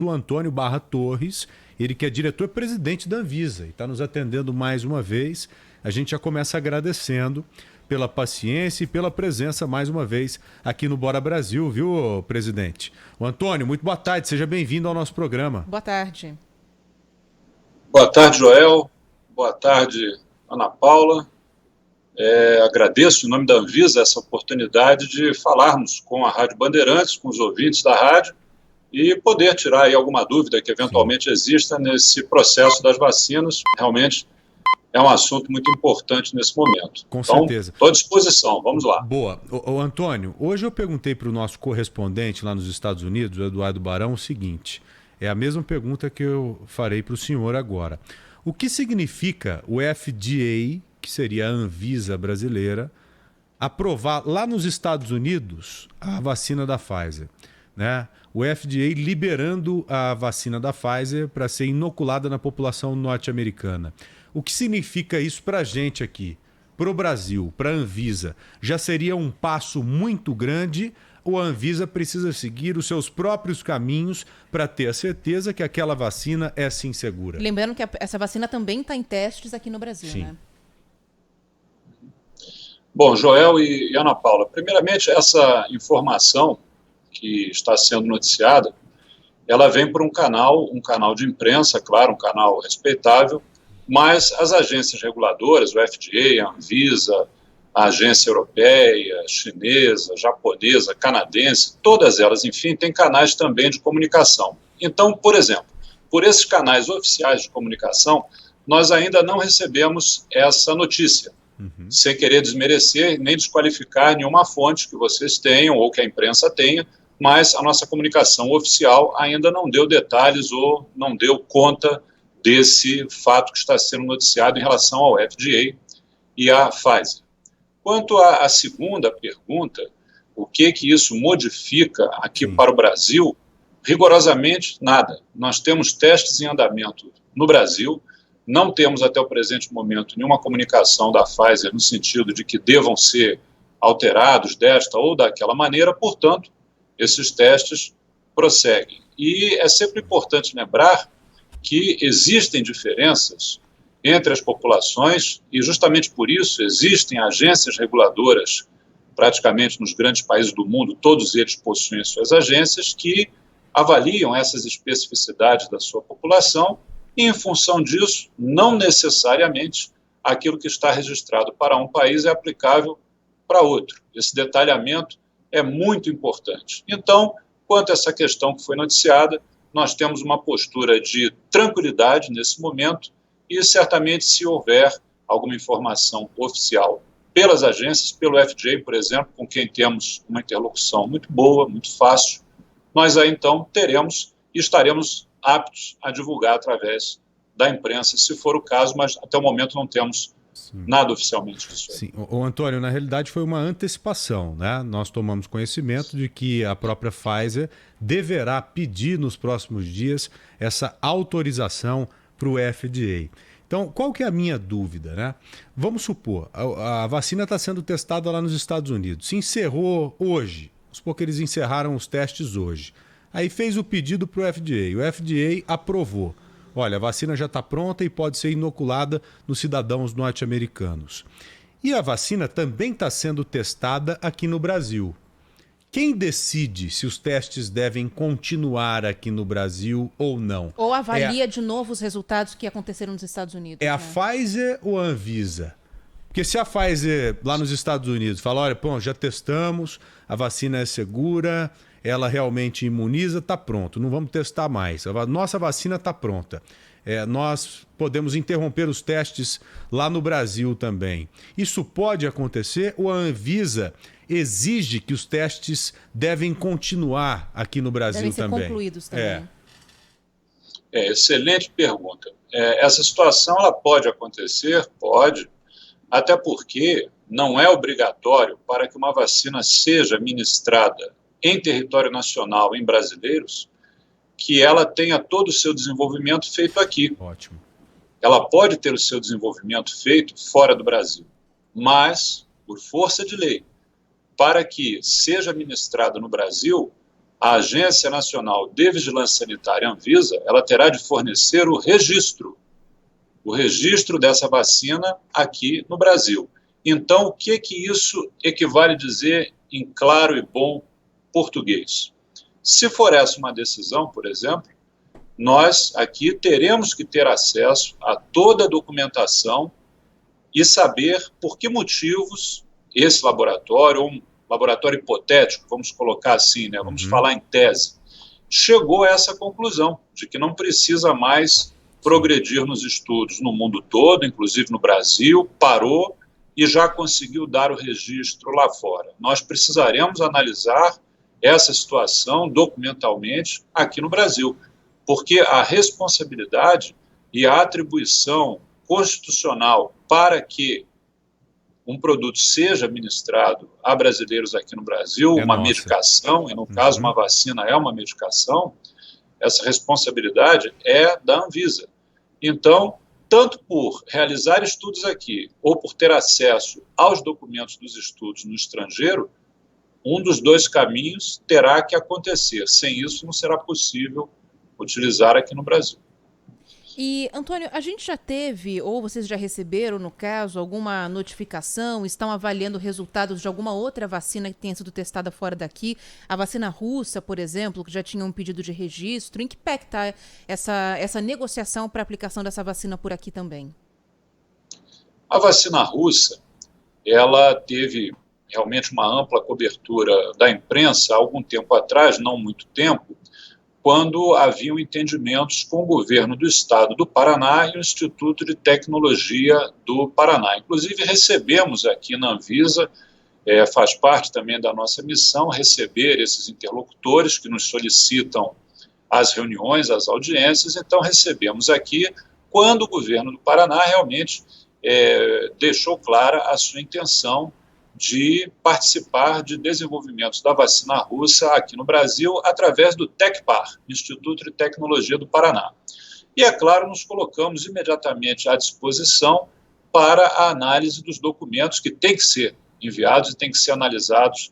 o Antônio Barra Torres, ele que é diretor-presidente da Anvisa e está nos atendendo mais uma vez. A gente já começa agradecendo pela paciência e pela presença mais uma vez aqui no Bora Brasil, viu, presidente? O Antônio, muito boa tarde, seja bem-vindo ao nosso programa. Boa tarde. Boa tarde, Joel. Boa tarde, Ana Paula. Agradeço, em nome da Anvisa, essa oportunidade de falarmos com a Rádio Bandeirantes, com os ouvintes da rádio, e poder tirar aí alguma dúvida que eventualmente exista nesse processo das vacinas. Realmente é um assunto muito importante nesse momento. Com certeza. Estou à disposição, vamos lá. Boa. Ô, Antônio, hoje eu perguntei para o nosso correspondente lá nos Estados Unidos, o Eduardo Barão, o seguinte, é a mesma pergunta que eu farei para o senhor agora. O que significa o FDA, que seria a Anvisa brasileira, aprovar lá nos Estados Unidos a vacina da Pfizer, né? O FDA liberando a vacina da Pfizer para ser inoculada na população norte-americana. O que significa isso para a gente aqui, para o Brasil, para a Anvisa? Já seria um passo muito grande ou a Anvisa precisa seguir os seus próprios caminhos para ter a certeza que aquela vacina é sim segura? Lembrando que essa vacina também está em testes aqui no Brasil, sim, né? Bom, Joel e Ana Paula, primeiramente essa informação que está sendo noticiada, ela vem por um canal de imprensa, claro, um canal respeitável, mas as agências reguladoras, o FDA, a Anvisa, a agência europeia, chinesa, japonesa, canadense, todas elas, enfim, têm canais também de comunicação. Então, por exemplo, por esses canais oficiais de comunicação, nós ainda não recebemos essa notícia, sem querer desmerecer nem desqualificar nenhuma fonte que vocês tenham ou que a imprensa tenha, mas a nossa comunicação oficial ainda não deu detalhes ou não deu conta desse fato que está sendo noticiado em relação ao FDA e à Pfizer. Quanto à segunda pergunta, o que isso modifica aqui para o Brasil? Rigorosamente nada. Nós temos testes em andamento no Brasil, não temos até o presente momento nenhuma comunicação da Pfizer no sentido de que devam ser alterados desta ou daquela maneira, portanto, esses testes prosseguem. E é sempre importante lembrar que existem diferenças entre as populações e justamente por isso existem agências reguladoras praticamente nos grandes países do mundo, todos eles possuem suas agências que avaliam essas especificidades da sua população e em função disso, não necessariamente aquilo que está registrado para um país é aplicável para outro. Esse detalhamento é muito importante. Então, quanto a essa questão que foi noticiada, nós temos uma postura de tranquilidade nesse momento e certamente se houver alguma informação oficial pelas agências, pelo FDA, por exemplo, com quem temos uma interlocução muito boa, muito fácil, nós aí então teremos e estaremos aptos a divulgar através da imprensa, se for o caso, mas até o momento não temos nada oficialmente disso. Sim, o Antônio, na realidade foi uma antecipação, né? Nós tomamos conhecimento de que a própria Pfizer deverá pedir nos próximos dias essa autorização para o FDA. Então, qual que é a minha dúvida, né? Vamos supor, a vacina está sendo testada lá nos Estados Unidos, se encerrou hoje, vamos supor que eles encerraram os testes hoje, aí fez o pedido para o FDA aprovou. Olha, a vacina já está pronta e pode ser inoculada nos cidadãos norte-americanos. E a vacina também está sendo testada aqui no Brasil. Quem decide se os testes devem continuar aqui no Brasil ou não? Ou avalia de novo os resultados que aconteceram nos Estados Unidos? É a Pfizer ou a Anvisa? Porque se a Pfizer lá nos Estados Unidos fala, olha, pô, já testamos, a vacina é segura, ela realmente imuniza, está pronto, não vamos testar mais. A nossa vacina está pronta. Nós podemos interromper os testes lá no Brasil também. Isso pode acontecer ou a Anvisa exige que os testes devem continuar aqui no Brasil também? Devem ser concluídos também. Excelente pergunta. Essa situação ela pode acontecer? Pode, até porque não é obrigatório para que uma vacina seja ministrada em território nacional, em brasileiros, que ela tenha todo o seu desenvolvimento feito aqui. Ótimo. Ela pode ter o seu desenvolvimento feito fora do Brasil, mas, por força de lei, para que seja ministrado no Brasil, a Agência Nacional de Vigilância Sanitária, Anvisa, ela terá de fornecer o registro dessa vacina aqui no Brasil. Então, o que isso equivale a dizer em claro e bom português? Se for essa uma decisão, por exemplo, nós aqui teremos que ter acesso a toda a documentação e saber por que motivos esse laboratório, um laboratório hipotético, vamos colocar assim, né, vamos falar em tese, chegou a essa conclusão de que não precisa mais progredir nos estudos no mundo todo, inclusive no Brasil, parou e já conseguiu dar o registro lá fora. Nós precisaremos analisar essa situação documentalmente aqui no Brasil, porque a responsabilidade e a atribuição constitucional para que um produto seja administrado a brasileiros aqui no Brasil, uma medicação, e no caso uma vacina é uma medicação, essa responsabilidade é da Anvisa. Então, tanto por realizar estudos aqui ou por ter acesso aos documentos dos estudos no estrangeiro, um dos dois caminhos terá que acontecer. Sem isso, não será possível utilizar aqui no Brasil. E, Antônio, a gente já teve, ou vocês já receberam, no caso, alguma notificação, estão avaliando resultados de alguma outra vacina que tenha sido testada fora daqui? A vacina russa, por exemplo, que já tinha um pedido de registro. Em que pé está essa negociação para a aplicação dessa vacina por aqui também? A vacina russa, ela teve realmente uma ampla cobertura da imprensa há algum tempo atrás, não muito tempo, quando haviam entendimentos com o governo do estado do Paraná e o Instituto de Tecnologia do Paraná. Inclusive, recebemos aqui na Anvisa, faz parte também da nossa missão, receber esses interlocutores que nos solicitam as reuniões, as audiências. Então, recebemos aqui quando o governo do Paraná realmente deixou clara a sua intenção de participar de desenvolvimentos da vacina russa aqui no Brasil através do TecPar, Instituto de Tecnologia do Paraná. E, é claro, nos colocamos imediatamente à disposição para a análise dos documentos que têm que ser enviados e têm que ser analisados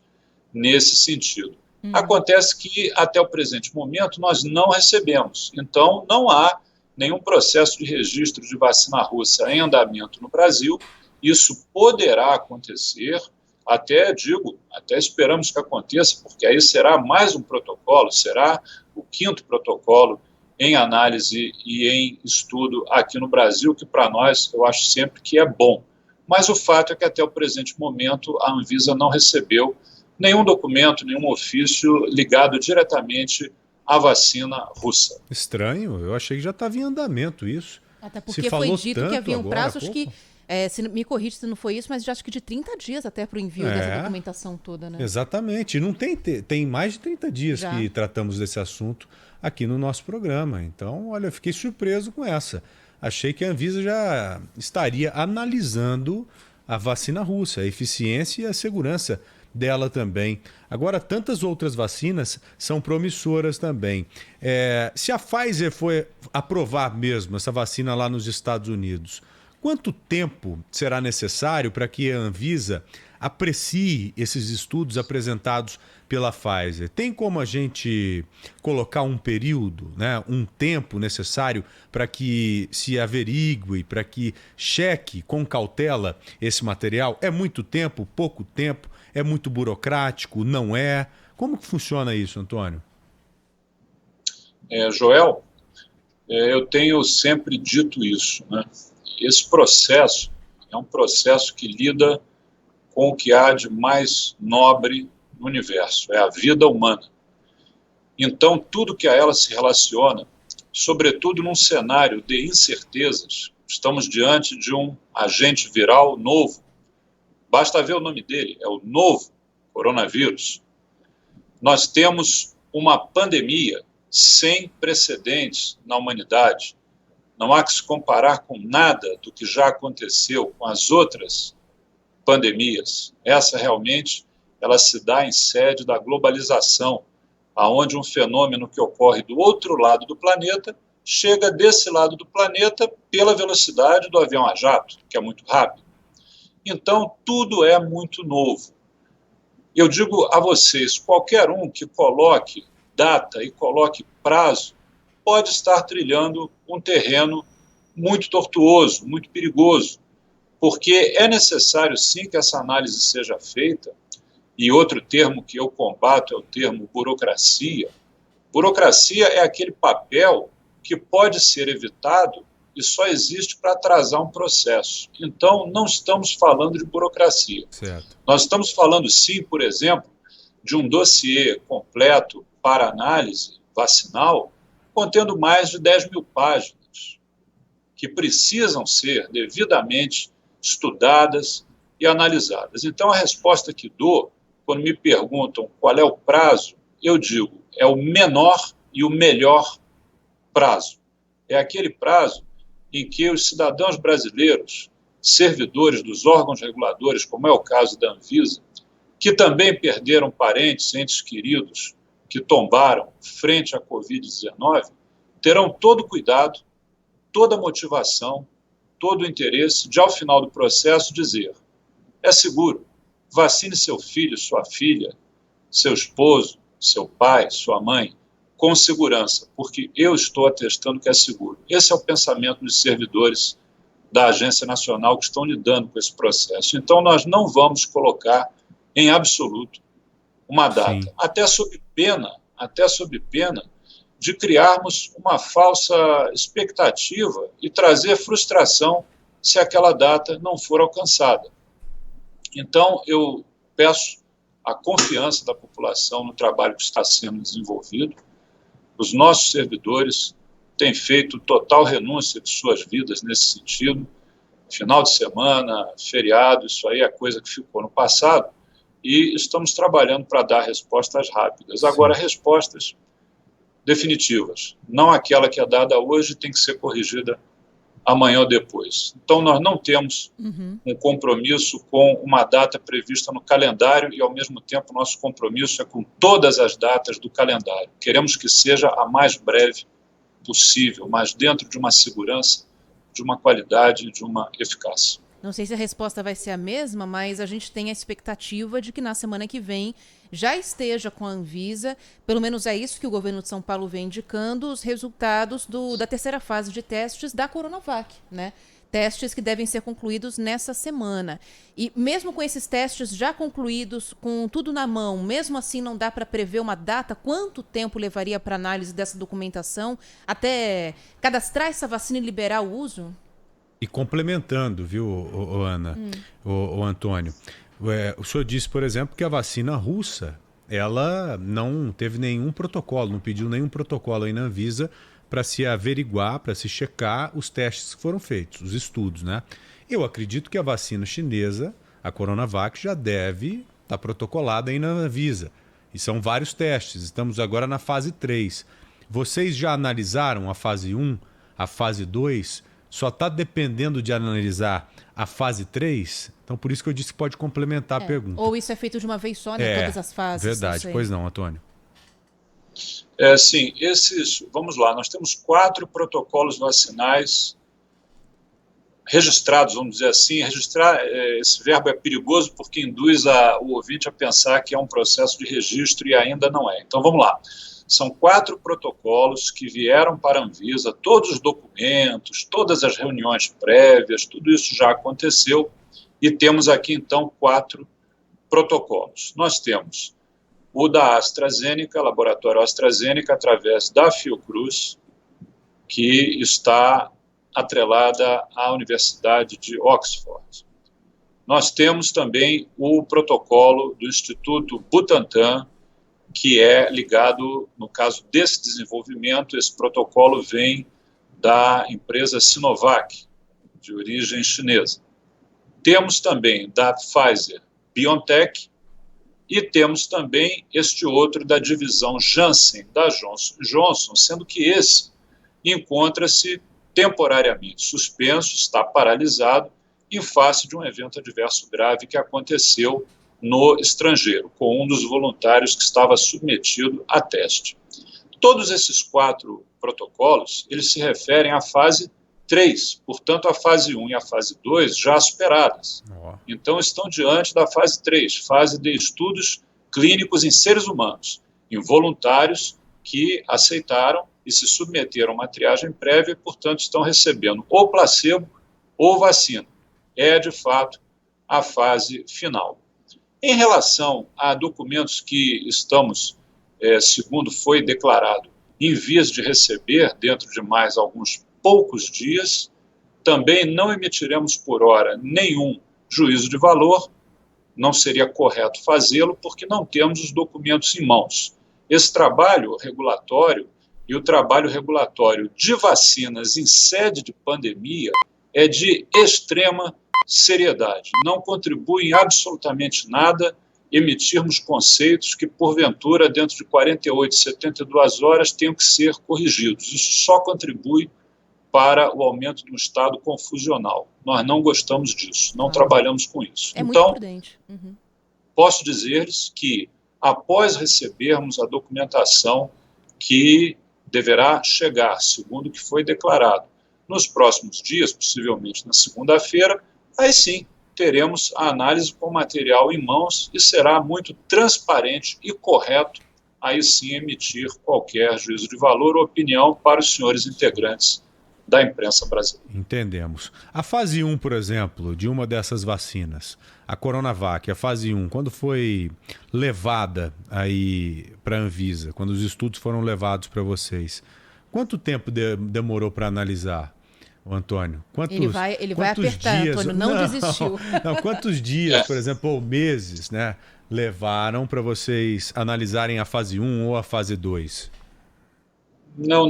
nesse sentido. Acontece que, até o presente momento, nós não recebemos. Então, não há nenhum processo de registro de vacina russa em andamento no Brasil. Isso poderá acontecer, até esperamos que aconteça, porque aí será mais um protocolo, será o 5º protocolo em análise e em estudo aqui no Brasil, que para nós eu acho sempre que é bom. Mas o fato é que até o presente momento a Anvisa não recebeu nenhum documento, nenhum ofício ligado diretamente à vacina russa. Estranho, eu achei que já estava em andamento isso. Até porque foi dito que havia um prazo, acho que me corrige se não foi isso, mas já acho que de 30 dias até para o envio dessa documentação toda, né? Exatamente. Não tem mais de 30 dias que tratamos desse assunto aqui no nosso programa. Então, olha, eu fiquei surpreso com essa. Achei que a Anvisa já estaria analisando a vacina russa, a eficiência e a segurança dela também. Agora, tantas outras vacinas são promissoras também. Se a Pfizer for aprovar mesmo essa vacina lá nos Estados Unidos, quanto tempo será necessário para que a Anvisa aprecie esses estudos apresentados pela Pfizer? Tem como a gente colocar um período, né, um tempo necessário para que se averigue, para que cheque com cautela esse material? É muito tempo, pouco tempo? É muito burocrático? Não é? Como que funciona isso, Antônio? Joel, eu tenho sempre dito isso, né? Esse processo é um processo que lida com o que há de mais nobre no universo, é a vida humana. Então, tudo que a ela se relaciona, sobretudo num cenário de incertezas, estamos diante de um agente viral novo. Basta ver o nome dele, é o novo coronavírus. Nós temos uma pandemia sem precedentes na humanidade. Não há que se comparar com nada do que já aconteceu com as outras pandemias. Essa realmente, ela se dá em sede da globalização, aonde um fenômeno que ocorre do outro lado do planeta chega desse lado do planeta pela velocidade do avião a jato, que é muito rápido. Então, tudo é muito novo. Eu digo a vocês, qualquer um que coloque data e coloque prazo, pode estar trilhando um terreno muito tortuoso, muito perigoso, porque é necessário sim que essa análise seja feita, e outro termo que eu combato é o termo burocracia. Burocracia é aquele papel que pode ser evitado e só existe para atrasar um processo. Então, não estamos falando de burocracia. Certo. Nós estamos falando, sim, por exemplo, de um dossiê completo para análise vacinal, contendo mais de 10 mil páginas, que precisam ser devidamente estudadas e analisadas. Então, a resposta que dou, quando me perguntam qual é o prazo, eu digo, é o menor e o melhor prazo. É aquele prazo em que os cidadãos brasileiros, servidores dos órgãos reguladores, como é o caso da Anvisa, que também perderam parentes, entes queridos, que tombaram frente à Covid-19, terão todo o cuidado, toda a motivação, todo o interesse de, ao final do processo, dizer: é seguro, vacine seu filho, sua filha, seu esposo, seu pai, sua mãe, com segurança, porque eu estou atestando que é seguro. Esse é o pensamento dos servidores da Agência Nacional que estão lidando com esse processo. Então, nós não vamos colocar em absoluto uma data, Sim. até sob pena de criarmos uma falsa expectativa e trazer frustração se aquela data não for alcançada. Então, eu peço a confiança da população no trabalho que está sendo desenvolvido. Os nossos servidores têm feito total renúncia de suas vidas nesse sentido. Final de semana, feriado, isso aí é coisa que ficou no passado, e estamos trabalhando para dar respostas rápidas. Agora, respostas definitivas, não aquela que é dada hoje tem que ser corrigida amanhã ou depois. Então, nós não temos um compromisso com uma data prevista no calendário e, ao mesmo tempo, nosso compromisso é com todas as datas do calendário. Queremos que seja a mais breve possível, mas dentro de uma segurança, de uma qualidade, de uma eficácia. Não sei se a resposta vai ser a mesma, mas a gente tem a expectativa de que na semana que vem já esteja com a Anvisa, pelo menos é isso que o governo de São Paulo vem indicando, os resultados da terceira fase de testes da Coronavac, né? Testes que devem ser concluídos nessa semana. E mesmo com esses testes já concluídos, com tudo na mão, mesmo assim não dá para prever uma data? Quanto tempo levaria para análise dessa documentação até cadastrar essa vacina e liberar o uso? E complementando, viu, Ana, o Antônio, o senhor disse, por exemplo, que a vacina russa, ela não teve nenhum protocolo, não pediu nenhum protocolo aí na Anvisa para se averiguar, para se checar os testes que foram feitos, os estudos, né? Eu acredito que a vacina chinesa, a Coronavac, já deve estar protocolada aí na Anvisa. E são vários testes, estamos agora na fase 3. Vocês já analisaram a fase 1, a fase 2? Só está dependendo de analisar a fase 3? Então, por isso que eu disse que pode complementar a pergunta. Ou isso é feito de uma vez só, né? Todas as fases. Verdade. Pois não, Antônio. Sim, vamos lá, nós temos 4 protocolos vacinais registrados, vamos dizer assim. Registrar, esse verbo é perigoso porque induz o ouvinte a pensar que é um processo de registro e ainda não é. Então, vamos lá. São 4 protocolos que vieram para a Anvisa, todos os documentos, todas as reuniões prévias, tudo isso já aconteceu, e temos aqui, então, 4 protocolos. Nós temos o da AstraZeneca, laboratório AstraZeneca, através da Fiocruz, que está atrelada à Universidade de Oxford. Nós temos também o protocolo do Instituto Butantan, que é ligado, no caso desse desenvolvimento, esse protocolo vem da empresa Sinovac, de origem chinesa. Temos também da Pfizer-BioNTech e temos também este outro da divisão Janssen, da Johnson & Johnson, sendo que esse encontra-se temporariamente suspenso, está paralisado, em face de um evento adverso grave que aconteceu no estrangeiro, com um dos voluntários que estava submetido a teste. Todos esses 4 protocolos, eles se referem à fase 3, portanto, a fase 1 e a fase 2 já superadas. Então, estão diante da fase 3, fase de estudos clínicos em seres humanos, em voluntários que aceitaram e se submeteram a uma triagem prévia e, portanto, estão recebendo ou placebo ou vacina. É, de fato, a fase final. Em relação a documentos que estamos, segundo foi declarado, em vias de receber dentro de mais alguns poucos dias, também não emitiremos por hora nenhum juízo de valor, não seria correto fazê-lo porque não temos os documentos em mãos. Esse trabalho regulatório e o trabalho regulatório de vacinas em sede de pandemia é de extrema seriedade. Não contribui em absolutamente nada emitirmos conceitos que, porventura, dentro de 48, 72 horas, tenham que ser corrigidos. Isso só contribui para o aumento de um estado confusional. Nós não gostamos disso, não trabalhamos com isso. É muito prudente. Posso dizer-lhes que, após recebermos a documentação que deverá chegar, segundo o que foi declarado, nos próximos dias, possivelmente na segunda-feira, aí sim teremos a análise com o material em mãos e será muito transparente e correto aí sim emitir qualquer juízo de valor ou opinião para os senhores integrantes da imprensa brasileira. Entendemos. A fase 1, por exemplo, de uma dessas vacinas, a Coronavac, a fase 1, quando foi levada aí para a Anvisa, quando os estudos foram levados para vocês, quanto tempo demorou para analisar, o Antônio? Ele vai apertar, dias... Antônio, não desistiu. Não, quantos dias, por exemplo, ou meses, né, levaram para vocês analisarem a fase 1 ou a fase 2? Não,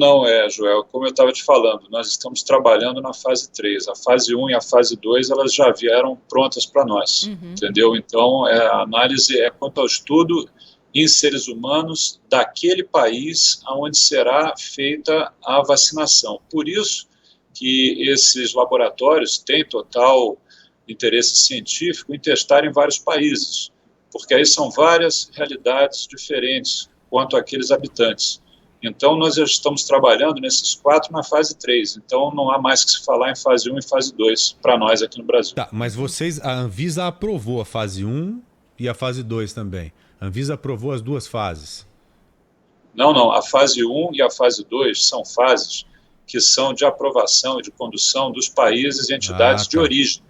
Joel, como eu estava te falando, nós estamos trabalhando na fase 3. A fase 1 e a fase 2, elas já vieram prontas para nós, entendeu? Então, a análise é quanto ao estudo em seres humanos daquele país onde será feita a vacinação. Por isso que esses laboratórios têm total interesse científico em testar em vários países, porque aí são várias realidades diferentes quanto àqueles habitantes. Então, nós já estamos trabalhando nesses 4 na fase 3. Então, não há mais que se falar em fase 1 e fase 2 para nós aqui no Brasil. Tá, mas a Anvisa aprovou a fase 1 e a fase 2 também. A Anvisa aprovou as duas fases. Não. A fase 1 e a fase 2 são fases que são de aprovação e de condução dos países e entidades de origem.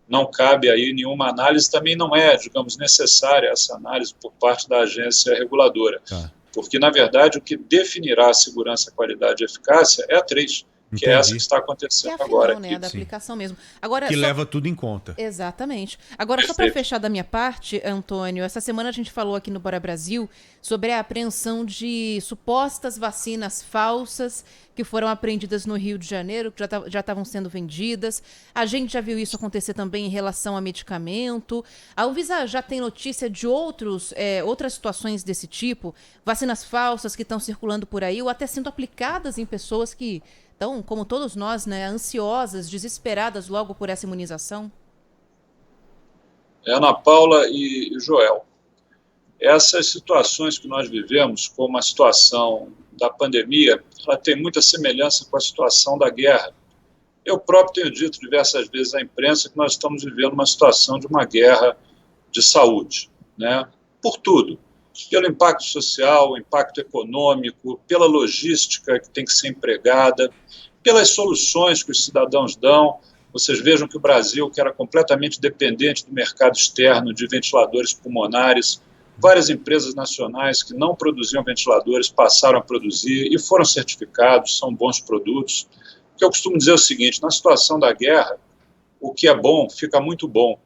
Não cabe aí nenhuma análise, também não é, digamos, necessária essa análise por parte da agência reguladora. Tá. Porque, na verdade, o que definirá a segurança, a qualidade e a eficácia é a 3, que é essa que está acontecendo que é a agora. Final, né, da aplicação mesmo. Agora, que leva tudo em conta. Exatamente. Agora, só para fechar da minha parte, Antônio, essa semana a gente falou aqui no Bora Brasil sobre a apreensão de supostas vacinas falsas que foram apreendidas no Rio de Janeiro, que já estavam sendo vendidas. A gente já viu isso acontecer também em relação a medicamento. A Anvisa já tem notícia de outras situações desse tipo, vacinas falsas que estão circulando por aí ou até sendo aplicadas em pessoas que estão, como todos nós, né, ansiosas, desesperadas logo por essa imunização? Ana Paula e Joel, essas situações que nós vivemos, como a situação da pandemia, ela tem muita semelhança com a situação da guerra. Eu próprio tenho dito diversas vezes à imprensa que nós estamos vivendo uma situação de uma guerra de saúde, né? Por tudo. Pelo impacto social, impacto econômico, pela logística que tem que ser empregada, pelas soluções que os cidadãos dão. Vocês vejam que o Brasil, que era completamente dependente do mercado externo de ventiladores pulmonares, várias empresas nacionais que não produziam ventiladores passaram a produzir e foram certificados, são bons produtos. O que eu costumo dizer é o seguinte: na situação da guerra, o que é bom fica muito bom.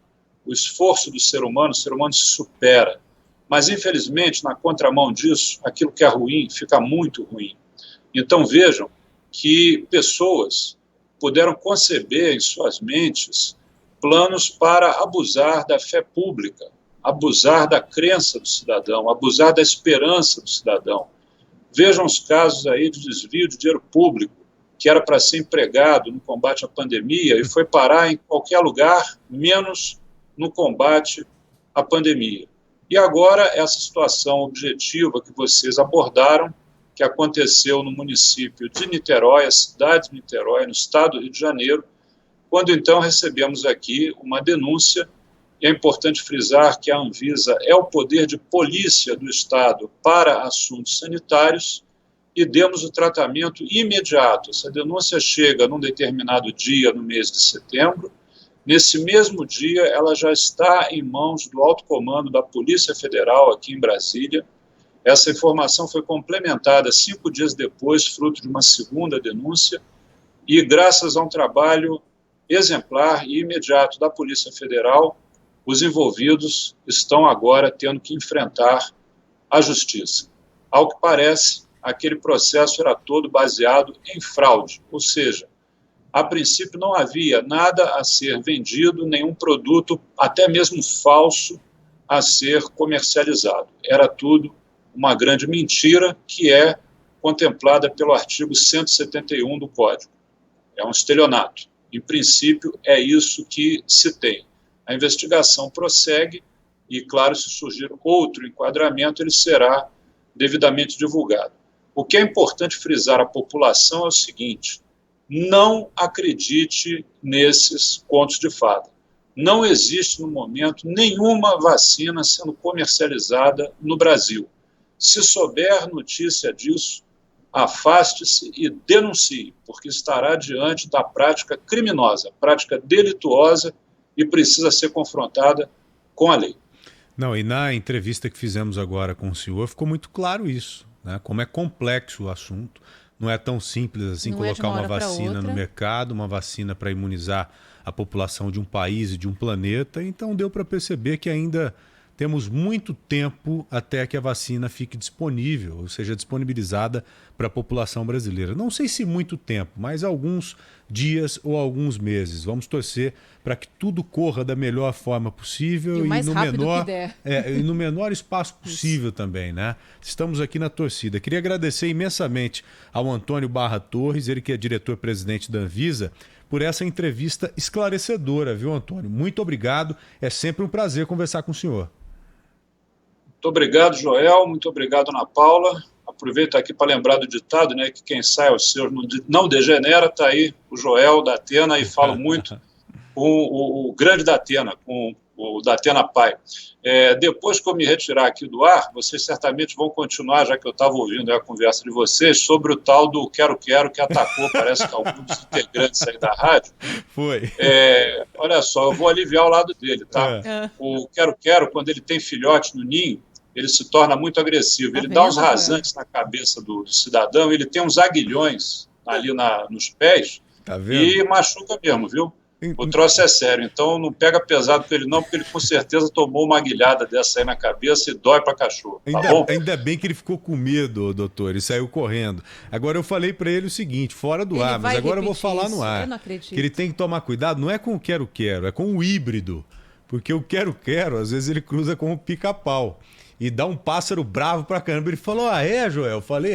O esforço do ser humano se supera. Mas, infelizmente, na contramão disso, aquilo que é ruim fica muito ruim. Então, vejam que pessoas puderam conceber em suas mentes planos para abusar da fé pública, abusar da crença do cidadão, abusar da esperança do cidadão. Vejam os casos aí de desvio de dinheiro público, que era para ser empregado no combate à pandemia e foi parar em qualquer lugar, menos no combate à pandemia. E agora, essa situação objetiva que vocês abordaram, que aconteceu no município de Niterói, a cidade de Niterói, no estado do Rio de Janeiro, quando então recebemos aqui uma denúncia, e é importante frisar que a Anvisa é o poder de polícia do Estado para assuntos sanitários, e demos o tratamento imediato. Essa denúncia chega num determinado dia no mês de setembro. Nesse mesmo dia, ela já está em mãos do alto comando da Polícia Federal aqui em Brasília. Essa informação foi complementada 5 dias depois, fruto de uma segunda denúncia, e graças a um trabalho exemplar e imediato da Polícia Federal, os envolvidos estão agora tendo que enfrentar a justiça. Ao que parece, aquele processo era todo baseado em fraude, ou seja, a princípio não havia nada a ser vendido, nenhum produto, até mesmo falso, a ser comercializado. Era tudo uma grande mentira que é contemplada pelo artigo 171 do Código. É um estelionato. Em princípio, é isso que se tem. A investigação prossegue e, claro, se surgir outro enquadramento, ele será devidamente divulgado. O que é importante frisar à população é o seguinte: não acredite nesses contos de fada. Não existe, no momento, nenhuma vacina sendo comercializada no Brasil. Se souber notícia disso, afaste-se e denuncie, porque estará diante da prática criminosa, prática delituosa e precisa ser confrontada com a lei. Não, e na entrevista que fizemos agora com o senhor, ficou muito claro isso, né? Como é complexo o assunto. Não é tão simples assim colocar uma vacina no mercado, uma vacina para imunizar a população de um país e de um planeta. Então deu para perceber que ainda temos muito tempo até que a vacina fique disponível, ou seja, disponibilizada para a população brasileira. Não sei se muito tempo, mas alguns dias ou alguns meses. Vamos torcer para que tudo corra da melhor forma possível e no menor, e no menor espaço possível também, né? Estamos aqui na torcida. Queria agradecer imensamente ao Antônio Barra Torres, ele que é diretor-presidente da Anvisa, por essa entrevista esclarecedora, viu, Antônio? Muito obrigado. É sempre um prazer conversar com o senhor. Muito obrigado, Joel. Muito obrigado, Ana Paula. Aproveito aqui para lembrar do ditado, né, que quem sai aos seus não degenera. Está aí o Joel da Atena e falo muito com o grande da Atena, com o da Atena Pai. Depois que eu me retirar aqui do ar, vocês certamente vão continuar, já que eu estava ouvindo a conversa de vocês, sobre o tal do quero-quero que atacou, parece que alguns integrantes aí da rádio. Foi. Olha só, eu vou aliviar o lado dele, tá? O quero-quero, quando ele tem filhote no ninho, ele se torna muito agressivo. Ele dá uns rasantes na cabeça do cidadão, ele tem uns aguilhões ali nos pés, tá vendo? E machuca mesmo, viu? O troço é sério, então não pega pesado com ele não, porque ele com certeza tomou uma aguilhada dessa aí na cabeça e dói pra cachorro, tá bom? Ainda bem que ele ficou com medo, doutor, e saiu correndo. Agora eu falei pra ele o seguinte, fora do ar, mas agora eu vou falar no ar. Eu não acredito. Que ele tem que tomar cuidado, não é com o quero-quero, é com o híbrido. Porque o quero-quero, às vezes ele cruza com o pica-pau. E dá um pássaro bravo pra caramba. Ele falou, Joel? Eu falei,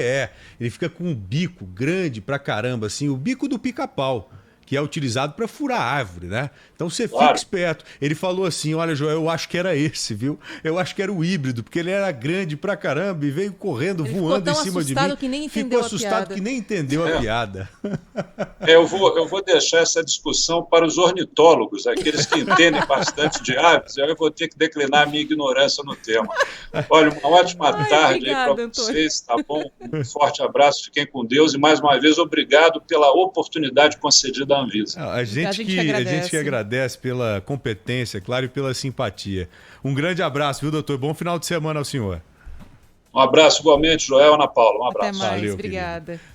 Ele fica com um bico grande pra caramba, assim, o bico do pica-pau, que é utilizado para furar árvore, né? Então você fica esperto. Ele falou assim, olha, Joel, eu acho que era esse, viu? Eu acho que era o híbrido, porque ele era grande pra caramba e veio correndo, voando em cima de mim. Que nem entendeu ficou assustado que nem entendeu a piada. Eu vou deixar essa discussão para os ornitólogos, aqueles que entendem bastante de aves. Eu vou ter que declinar a minha ignorância no tema. Olha, uma ótima tarde aí para vocês, tá bom? Um forte abraço, fiquem com Deus e mais uma vez obrigado pela oportunidade concedida à Anvisa. A gente que agradece pela competência, claro, e pela simpatia. Um grande abraço, viu, doutor? Bom final de semana ao senhor. Um abraço igualmente, Joel, Ana Paula. Um abraço. Até mais, Valeu, obrigada. Querido.